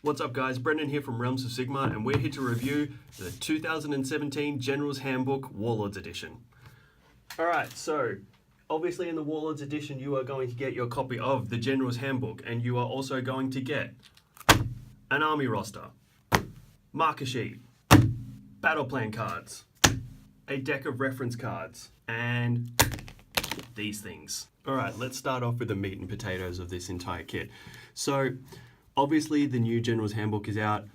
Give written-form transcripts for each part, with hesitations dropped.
What's up guys, Brendan here from Realms of Sigmar, and we're here to review the 2017 Generals Handbook Warlords Edition. Alright, so obviously in the Warlords Edition you are going to get your copy of the Generals Handbook, and you are also going to get an army roster, marker sheet, battle plan cards, a deck of reference cards, and these things. Alright, let's start off with the meat and potatoes of this entire kit. So obviously the new Generals Handbook is out.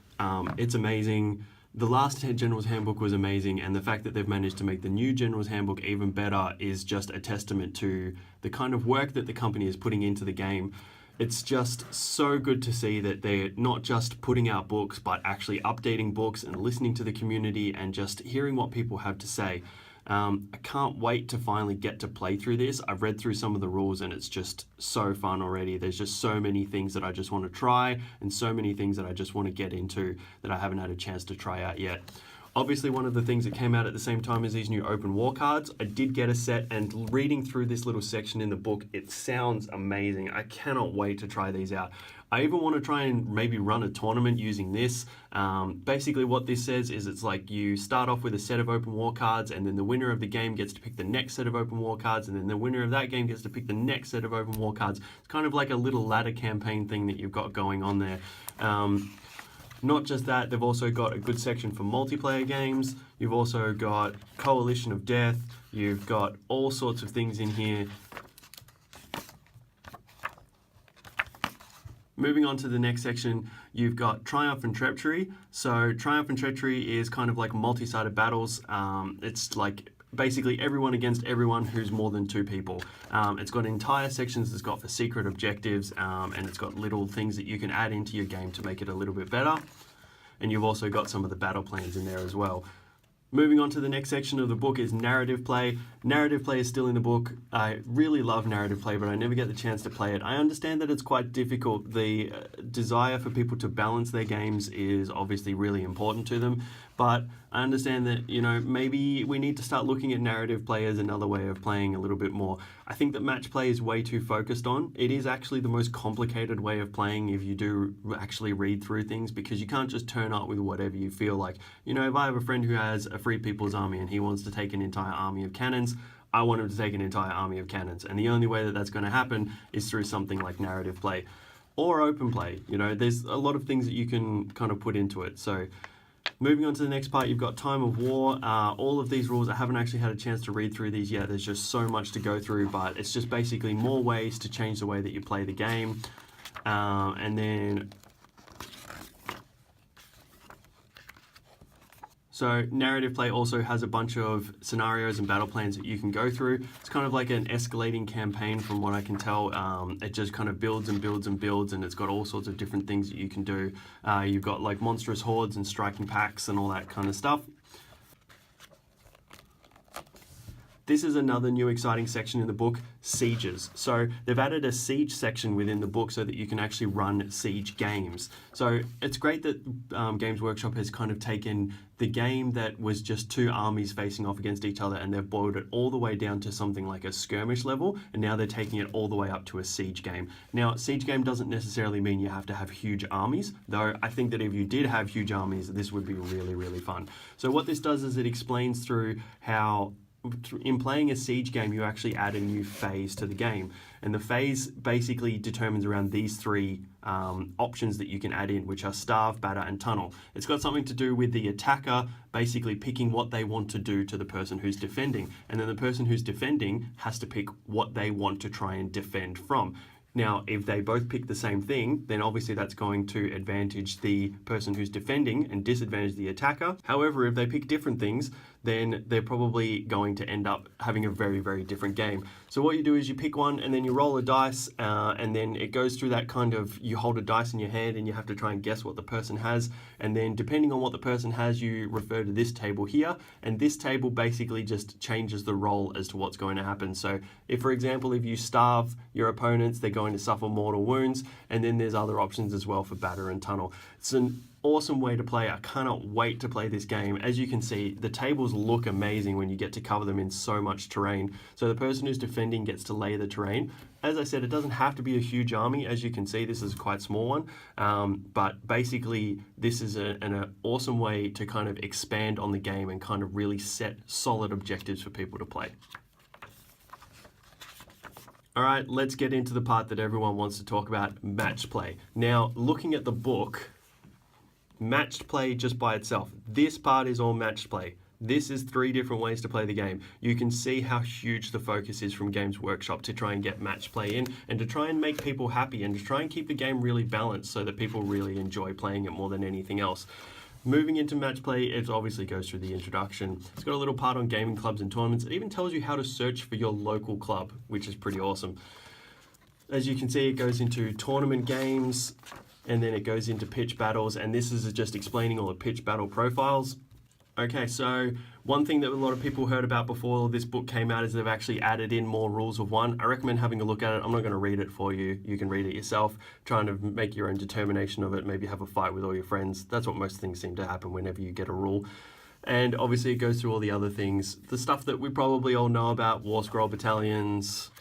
It's amazing. The last Generals Handbook was amazing, and the fact that they've managed to make the new Generals Handbook even better is just a testament to the kind of work that the company is putting into the game. It's just so good to see that they're not just putting out books, but actually updating books and listening to the community and just hearing what people have to say. I can't wait to finally get to play through this. I've read through some of the rules and it's just so fun already. There's just so many things that I just want to try and so many things that I just want to get into that I haven't had a chance to try out yet. Obviously, one of the things that came out at the same time as these new open war cards, I did get a set, and reading through this little section in the book, it sounds amazing. I cannot wait to try these out. I even want to try and maybe run a tournament using this. Basically what this says is it's like you start off with a set of open war cards, and then the winner of the game gets to pick the next set of open war cards, and then the winner of that game gets to pick the next set of open war cards. It's kind of like a little ladder campaign thing that you've got going on there. Not just that, they've also got a good section for multiplayer games. You've also got Coalition of Death. You've got all sorts of things in here. Moving on to the next section, you've got Triumph and Treachery. So Triumph and Treachery is kind of like multi-sided battles. It's like basically everyone against everyone who's more than two people. It's got entire sections that's got for secret objectives, and it's got little things that you can add into your game to make it a little bit better. And you've also got some of the battle plans in there as well. Moving on to the next section of the book is narrative play. Narrative play is still in the book. I really love narrative play, but I never get the chance to play it. I understand that it's quite difficult. The desire for people to balance their games is obviously really important to them, but I understand that, you know, maybe we need to start looking at narrative play as another way of playing a little bit more. I think that match play is way too focused on. It is actually the most complicated way of playing if you do actually read through things, because you can't just turn up with whatever you feel like. You know, if I have a friend who has a Free People's Army and he wants to take an entire army of cannons, I want him to take an entire army of cannons. And the only way that that's going to happen is through something like narrative play or open play. You know, there's a lot of things that you can kind of put into it. So moving on to the next part, you've got Time of War. All of these rules, I haven't actually had a chance to read through these yet. There's just so much to go through, but it's just basically more ways to change the way that you play the game. And then so narrative play also has a bunch of scenarios and battle plans that you can go through. It's kind of like an escalating campaign from what I can tell. It just kind of builds and builds and builds, and it's got all sorts of different things that you can do. You've got like monstrous hordes and striking packs and all that kind of stuff. This is another new exciting section in the book, Sieges. So they've added a siege section within the book so that you can actually run siege games. So it's great that Games Workshop has kind of taken the game that was just two armies facing off against each other, and they've boiled it all the way down to something like a skirmish level, and now they're taking it all the way up to a siege game. Now, siege game doesn't necessarily mean you have to have huge armies, though I think that if you did have huge armies, this would be really, really fun. So what this does is it explains through how in playing a siege game, you actually add a new phase to the game. And the phase basically determines around these three options that you can add in, which are starve, batter, and tunnel. It's got something to do with the attacker basically picking what they want to do to the person who's defending. And then the person who's defending has to pick what they want to try and defend from. Now, if they both pick the same thing, then obviously that's going to advantage the person who's defending and disadvantage the attacker. However, if they pick different things, then they're probably going to end up having a very, very different game. So what you do is you pick one and then you roll a dice, and then it goes through that kind of, you hold a dice in your hand and you have to try and guess what the person has. And then depending on what the person has, you refer to this table here. And this table basically just changes the role as to what's going to happen. So if, for example, if you starve your opponents, they're going to suffer mortal wounds. And then there's other options as well for batter and tunnel. It's an awesome way to play. I cannot wait to play this game. As you can see, the tables look amazing when you get to cover them in so much terrain. So the person who's defending gets to lay the terrain. As I said, it doesn't have to be a huge army. As you can see, this is a quite small one. But basically, this is an awesome way to kind of expand on the game and kind of really set solid objectives for people to play. All right, let's get into the part that everyone wants to talk about, match play. Now, looking at the book, matched play just by itself. This part is all matched play. This is 3 different ways to play the game. You can see how huge the focus is from Games Workshop to try and get match play in and to try and make people happy and to try and keep the game really balanced so that people really enjoy playing it more than anything else. Moving into match play, it obviously goes through the introduction. It's got a little part on gaming clubs and tournaments. It even tells you how to search for your local club, which is pretty awesome. As you can see, it goes into tournament games, and then it goes into pitch battles, and this is just explaining all the pitch battle profiles. Okay, so one thing that a lot of people heard about before this book came out is they've actually added in more rules of one. I recommend having a look at it. I'm not going to read it for you. You can read it yourself, trying to make your own determination of it, maybe have a fight with all your friends. That's what most things seem to happen whenever you get a rule. And obviously it goes through all the other things, the stuff that we probably all know about, War Scroll battalions,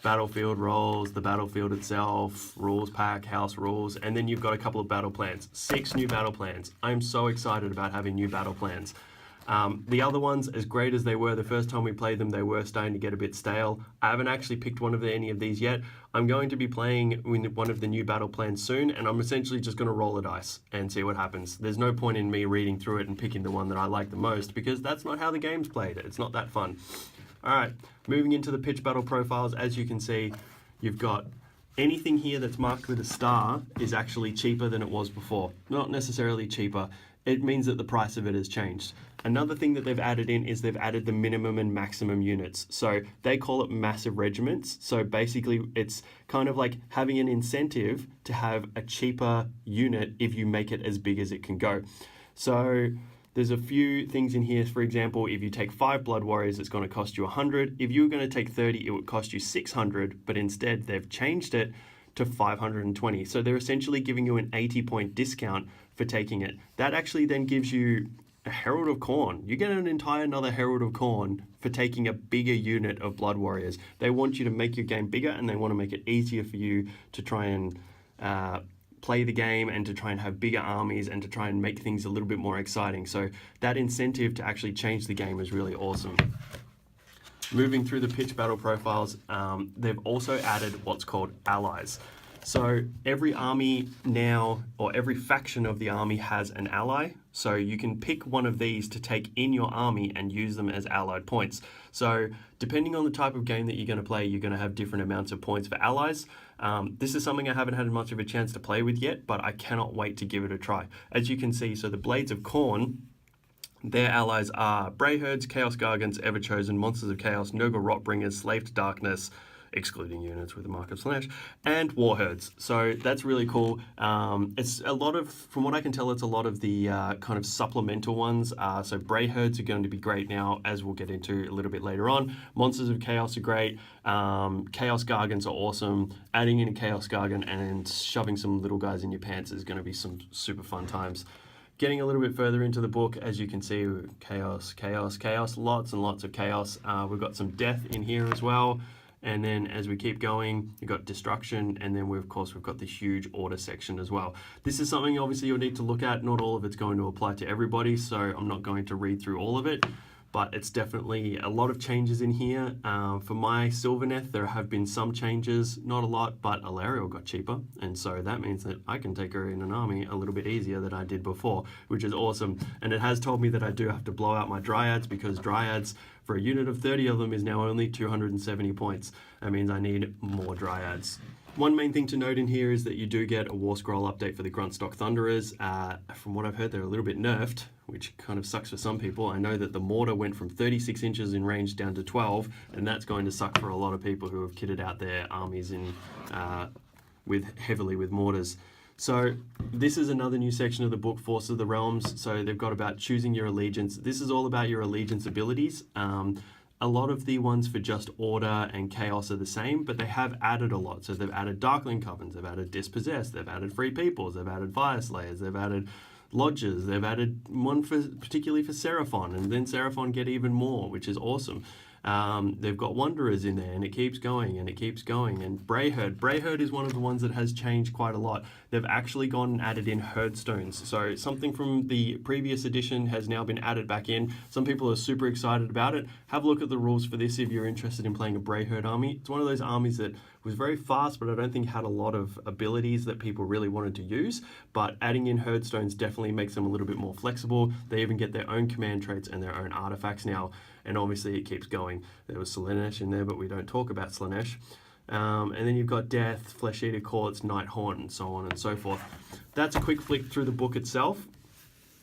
battlefield roles, the battlefield itself, rules pack, house rules, and then you've got a couple of battle plans. 6 new battle plans. I'm so excited about having new battle plans. The other ones, as great as they were the first time we played them, they were starting to get a bit stale. I haven't actually picked any of these yet. I'm going to be playing one of the new battle plans soon, and I'm essentially just going to roll a dice and see what happens. There's no point in me reading through it and picking the one that I like the most, because that's not how the game's played. It's not that fun. All right, moving into the pitch battle profiles, as you can see, you've got anything here that's marked with a star is actually cheaper than it was before. Not necessarily cheaper. It means that the price of it has changed. Another thing that they've added in is they've added the minimum and maximum units. So they call it massive regiments. So basically it's kind of like having an incentive to have a cheaper unit if you make it as big as it can go. So there's a few things in here. For example, if you take 5 Blood Warriors, it's going to cost you 100. If you were going to take 30, it would cost you 600, but instead they've changed it to 520. So they're essentially giving you an 80-point discount for taking it. That actually then gives you a Herald of Khorne. You get an entire another Herald of Khorne for taking a bigger unit of Blood Warriors. They want you to make your game bigger, and they want to make it easier for you to try and play the game and to try and have bigger armies and to try and make things a little bit more exciting. So that incentive to actually change the game is really awesome. Moving through the pitch battle profiles, they've also added what's called allies. So every army now, or every faction of the army has an ally. So you can pick one of these to take in your army and use them as allied points. So depending on the type of game that you're going to play, you're going to have different amounts of points for allies. This is something I haven't had much of a chance to play with yet, but I cannot wait to give it a try. As you can see, so the Blades of Khorne, their allies are Brayherds, Chaos Gargants, Everchosen, Monsters of Chaos, Nurgle Rotbringers, Slave to Darkness, excluding units with the mark of slash, and Warherds. So that's really cool. It's a lot of, from what I can tell, it's a lot of the kind of supplemental ones. So Brayherds are going to be great now, as we'll get into a little bit later on. Monsters of Chaos are great. Chaos Gargants are awesome. Adding in a Chaos Gargant and shoving some little guys in your pants is going to be some super fun times. Getting a little bit further into the book, as you can see, chaos, chaos, chaos, lots and lots of chaos. We've got some death in here as well. And then as we keep going, you've got destruction, and then we've got the huge order section as well. This is something obviously you'll need to look at. Not all of it's going to apply to everybody, so I'm not going to read through all of it, but it's definitely a lot of changes in here. For my Sylvaneth, there have been some changes, not a lot, but Alarielle got cheaper, and so that means that I can take her in an army a little bit easier than I did before, which is awesome. And it has told me that I do have to blow out my Dryads, because Dryads, for a unit of 30 of them, is now only 270 points. That means I need more Dryads. One main thing to note in here is that you do get a War Scroll update for the Gruntstock Thunderers. From what I've heard, they're a little bit nerfed, which kind of sucks for some people. I know that the mortar went from 36 inches in range down to 12, and that's going to suck for a lot of people who have kitted out their armies in heavily with mortars. So this is another new section of the book, Force of the Realms. So they've got about choosing your allegiance. This is all about your allegiance abilities. A lot of the ones for just Order and Chaos are the same, but they have added a lot. So they've added Darkling Covens, they've added Dispossessed, they've added Free Peoples, they've added Fire Slayers, they've added lodges. They've added one particularly for Seraphon, and then Seraphon get even more, which is awesome. They've got Wanderers in there, and it keeps going and it keeps going. And Brayherd is one of the ones that has changed quite a lot. They've actually gone and added in herdstones. So something from the previous edition has now been added back in. Some people are super excited about it. Have a look at the rules for this if you're interested in playing a Brayherd army. It's one of those armies that was very fast, but I don't think had a lot of abilities that people really wanted to use. But adding in herdstones definitely makes them a little bit more flexible. They even get their own command traits and their own artifacts now. And obviously it keeps going. There was Slaanesh in there, but we don't talk about Slaanesh. And then you've got Death, Flesh Eater Courts, Nighthaunt, and so on and so forth. That's a quick flick through the book itself.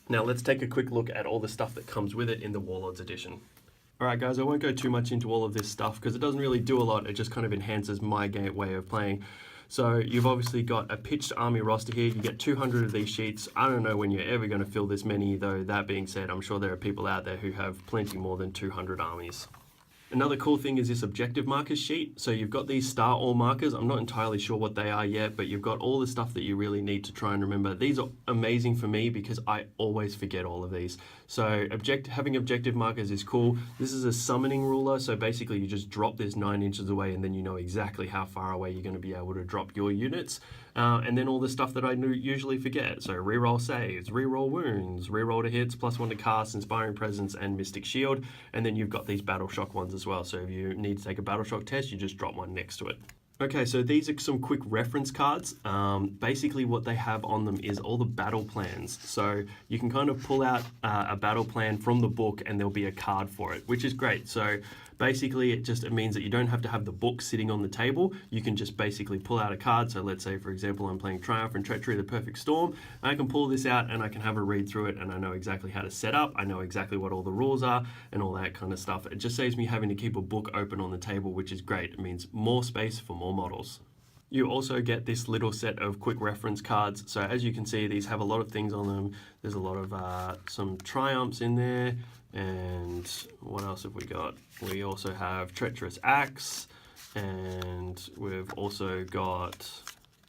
Now let's take a quick look at all the stuff that comes with it in the Warlords Edition. Alright guys, I won't go too much into all of this stuff because it doesn't really do a lot. It just kind of enhances my way of playing. So you've obviously got a pitched army roster here. You get 200 of these sheets. I don't know when you're ever going to fill this many, though. That being said, I'm sure there are people out there who have plenty more than 200 armies. Another cool thing is this objective markers sheet. So you've got these star ore markers. I'm not entirely sure what they are yet, but you've got all the stuff that you really need to try and remember. These are amazing for me because I always forget all of these. So having objective markers is cool. This is a summoning ruler. So basically you just drop this 9 inches away and then you know exactly how far away you're going to be able to drop your units. And then all the stuff that I usually forget. So reroll saves, reroll wounds, reroll to hits, +1 to cast, inspiring presence, and mystic shield. And then you've got these battle shock ones as well. So if you need to take a battle shock test, you just drop one next to it. Okay, so these are some quick reference cards. Basically what they have on them is all the battle plans. So you can kind of pull out a battle plan from the book and there'll be a card for it, which is great. So basically it means that you don't have to have the book sitting on the table. You can just basically pull out a card. So let's say, for example, I'm playing Triumph and Treachery, the Perfect Storm. And I can pull this out and I can have a read through it and I know exactly how to set up. I know exactly what all the rules are and all that kind of stuff. It just saves me having to keep a book open on the table, which is great. It means more space for more models. You also get this little set of quick reference cards. So as you can see, these have a lot of things on them. There's a lot of some Triumphs in there. And what else have we got? We also have Treacherous Axe, and we've also got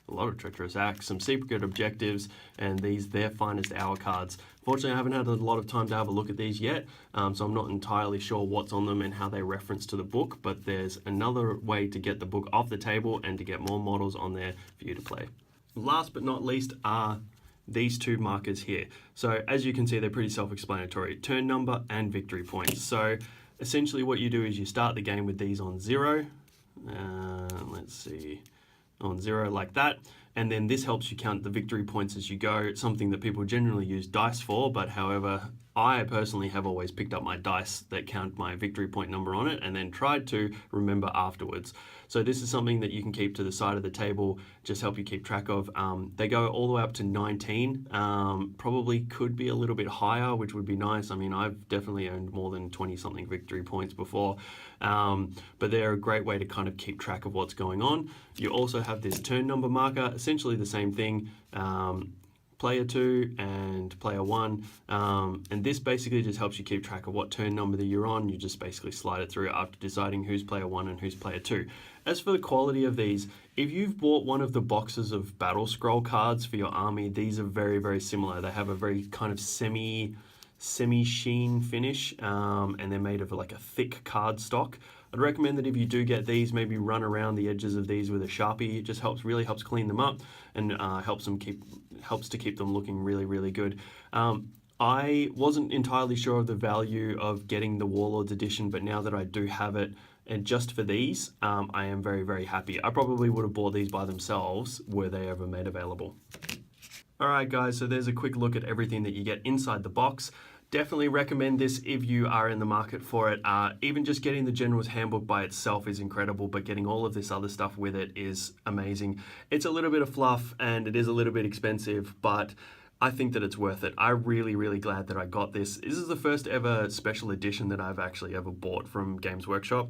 a lot of Treacherous Axe, some secret objectives, and their finest hour cards. Fortunately, I haven't had a lot of time to have a look at these yet, so I'm not entirely sure what's on them and how they reference to the book, but there's another way to get the book off the table and to get more models on there for you to play. Last but not least are these two markers here. So as you can see, they're pretty self-explanatory. Turn number and victory points. So essentially what you do is you start the game with these on 0. Let's see, on 0 like that. And then this helps you count the victory points as you go, something that people generally use dice for, but however, I personally have always picked up my dice that count my victory point number on it and then tried to remember afterwards. So this is something that you can keep to the side of the table, just help you keep track of. They go all the way up to 19, probably could be a little bit higher, which would be nice. I mean, I've definitely earned more than 20 something victory points before, but they're a great way to kind of keep track of what's going on. You also have this turn number marker, essentially the same thing. Player 2 and player 1, and this basically just helps you keep track of what turn number that you're on. You just basically slide it through after deciding who's player 1 and who's player 2. As for the quality of these, if you've bought one of the boxes of battle scroll cards for your army, these are very, very similar. They have a very kind of semi-sheen finish, and they're made of like a thick card stock. I'd recommend that if you do get these, maybe run around the edges of these with a Sharpie. It just really helps clean them up and helps to keep them looking really, really good. I wasn't entirely sure of the value of getting the Warlords Edition, but now that I do have it, and just for these, I am very, very happy. I probably would have bought these by themselves were they ever made available. Alright guys, so there's a quick look at everything that you get inside the box. Definitely recommend this if you are in the market for it. Even just getting the Generals Handbook by itself is incredible, but getting all of this other stuff with it is amazing. It's a little bit of fluff and it is a little bit expensive, but I think that it's worth it. I'm really, really glad that I got this. This is the first ever special edition that I've actually ever bought from Games Workshop,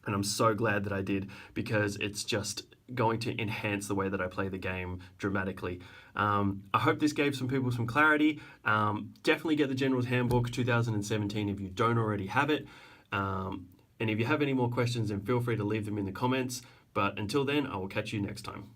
and I'm so glad that I did because it's just going to enhance the way that I play the game dramatically. I hope this gave some people some clarity. Definitely get the Generals Handbook 2017 if you don't already have it. And if you have any more questions, then feel free to leave them in the comments. But until then, I will catch you next time.